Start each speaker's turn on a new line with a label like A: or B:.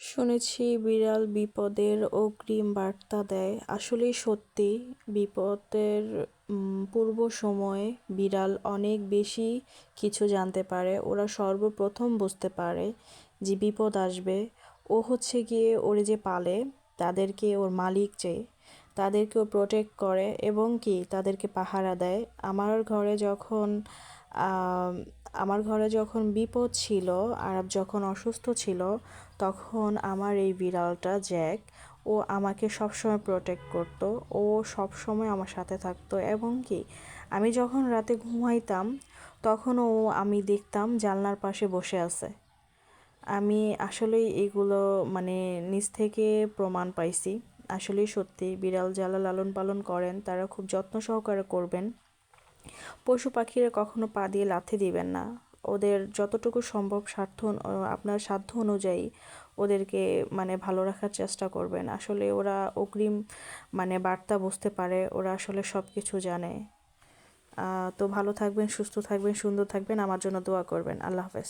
A: শুনেছি বিড়াল বিপদের অগ্রিম বার্তা দেয়। আসলেই সত্যি, বিপদের পূর্ব সময়ে বিড়াল অনেক বেশি কিছু জানতে পারে। ওরা সর্বপ্রথম বুঝতে পারে যে বিপদ আসবে। ও হচ্ছে গিয়ে ওরে যে পালে, তাদেরকে ওর মালিক যে, তাদেরকেও প্রোটেক্ট করে এবং কি তাদেরকে পাহারা দেয়। আম, আমার ঘরে যখন বিপদ ছিল, আরব যখন অসুস্থ ছিল, তখন আমার এই বিড়ালটা জ্যাক, ও আমাকে সবসময় প্রোটেক্ট করতো। ও সবসময় আমার সাথে থাকতো এবং কি আমি যখন রাতে ঘুমাইতাম, তখন আমি দেখতাম জানলার পাশে বসে আছে। আমি আসলেই এগুলো মানে নিজ থেকে প্রমাণ পাইছি। আসলেই সত্যি, বিড়াল যারা লালন পালন করেন তারা খুব যত্ন সহকারে করবেন। পশু পাখিরা কখনো পা দিয়ে লাথি দিবেন না। ওদের যতটুকু সম্ভব আপনার সাধ্য অনুযায়ী ওদেরকে মানে ভালো রাখার চেষ্টা করবেন। আসলে ওরা অগ্রিম মানে বার্তা বুঝতে পারে, ওরা আসলে সব কিছু জানে। তো ভালো থাকবেন, সুস্থ থাকবেন, সুন্দর থাকবেন, আমার জন্য দোয়া করবেন। আল্লাহ হাফেজ।